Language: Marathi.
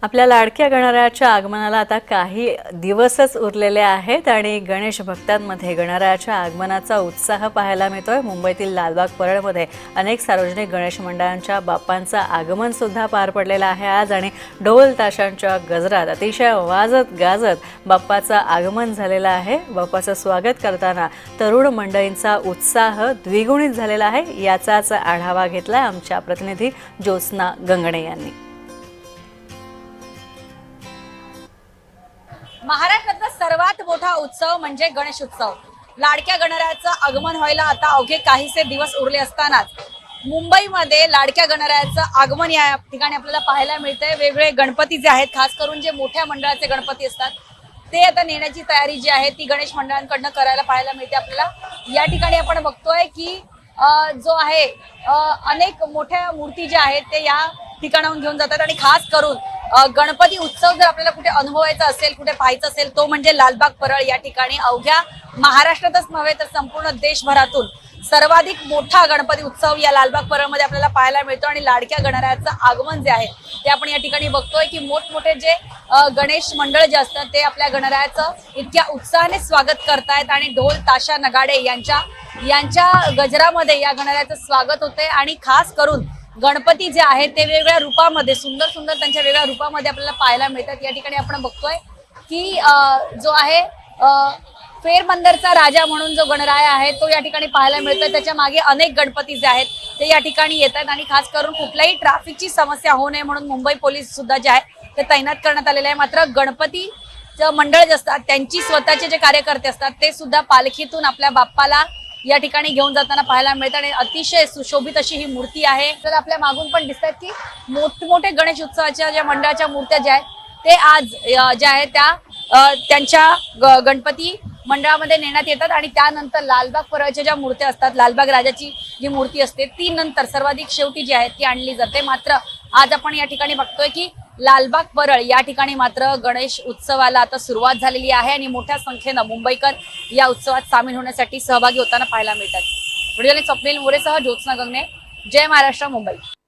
आपल्या लाडक्या गणरायाच्या आगमनाला आता काही दिवसच उरलेले आहेत आणि गणेश भक्तांमध्ये गणरायाच्या आगमनाचा उत्साह पाहायला मिळतोय। मुंबईतील लालबाग परळमध्ये अनेक सार्वजनिक गणेश मंडळांच्या बाप्पांचं आगमन सुद्धा पार पडलेलं आहे आज आणि ढोल ताशांच्या गजरात अतिशय वाजत गाजत बाप्पाचं आगमन झालेलं आहे। बाप्पाचं स्वागत करताना तरुण मंडळींचा उत्साह द्विगुणित झालेला आहे। याचाच आढावा घेतला आमच्या प्रतिनिधी ज्योत्स्ना गंगणे यांनी। महाराष्ट्रातला सर्वात मोठा उत्सव म्हणजे गणेश उत्सव। लाडक्या गणरायाचं आगमन व्हायला आता अवघे काहीसे दिवस उरले असतानाच मुंबईमध्ये लाडक्या गणरायाचं आगमन या ठिकाणी आपल्याला पाहायला मिळतंय। वेगवेगळे गणपती जे आहेत, खास करून जे मोठ्या मंडळाचे गणपती असतात ते आता नेण्याची तयारी जी आहे ती गणेश मंडळांकडनं करायला पाहायला मिळते आपल्याला। या ठिकाणी आपण बघतोय की जो आहे अनेक मोठ्या मूर्ती ज्या आहेत ते या ठिकाणाहून घेऊन जातात आणि खास करून गणपती उत्सव जर आपल्याला कुठे अनुभवायचा असेल, कुठे पाहायचं असेल तो म्हणजे लालबाग परळ। या ठिकाणी अवघ्या महाराष्ट्रातच नव्हे तर संपूर्ण देशभरातून सर्वाधिक मोठा गणपती उत्सव या लालबाग परळमध्ये आपल्याला पाहायला मिळतो आणि लाडक्या गणरायाचं आगमन जे आहे ते आपण या ठिकाणी बघतोय की मोठमोठे जे गणेश मंडळ जे असतात ते आपल्या गणरायाचं इतक्या उत्साहाने स्वागत करतायत आणि ढोल ताशा नगाडे यांच्या गजरामध्ये या गणरायाचं स्वागत होते आणि खास करून गणपती जे आहेत ते वेगवेगळ्या रूपामध्ये सुंदर सुंदर त्यांच्या वेगळ्या रूपामध्ये आपल्याला पाहायला मिळतात। या ठिकाणी आपण बघतोय की जो आहे फेरबंदरचा राजा म्हणून जो गणराया आहे तो या ठिकाणी पाहायला मिळतोय। त्याच्या मागे अनेक गणपती जे आहेत ते या ठिकाणी येतात आणि खास करून कुठल्याही ट्रॅफिकची समस्या होऊ नये म्हणून मुंबई पोलीस सुद्धा जे आहे ते तैनात करण्यात आलेले आहे। मात्र गणपतीचं मंडळ जे असतात त्यांची स्वतःचे जे कार्यकर्ते असतात ते सुद्धा पालखीतून आपल्या बाप्पाला या ठिकाणी घेऊन जाताना पाहायला मिळतात आणि अतिशय सुशोभित अशी ही मूर्ती आहे। तर आपल्या मागून पण दिसतात की मोठमोठे गणेश उत्सवाच्या ज्या मंडळाच्या मूर्त्या ज्या आहेत ते आज ज्या आहेत त्या त्यांच्या गणपती मंडळामध्ये नेण्यात येतात आणि त्यानंतर लालबाग परळच्या ज्या मूर्त्या असतात, लालबाग राजाची जी मूर्ती असते ती नंतर सर्वाधिक शेवटी जी आहे ती आणली जाते। मात्र आज आपण या ठिकाणी बघतोय की लालबाग परळ या ठिकाणी मात्र गणेश उत्सवाला आता सुरुवात झालेली आहे आणि मोठ्या संख्येनं मुंबईकर या उत्सवात सामील होण्यासाठी सहभागी होताना पाहायला मिळतात। व्हिडिओने स्वप्नील मोरेसह ज्योत्स्ना गंगणे, जय महाराष्ट्र, मुंबई।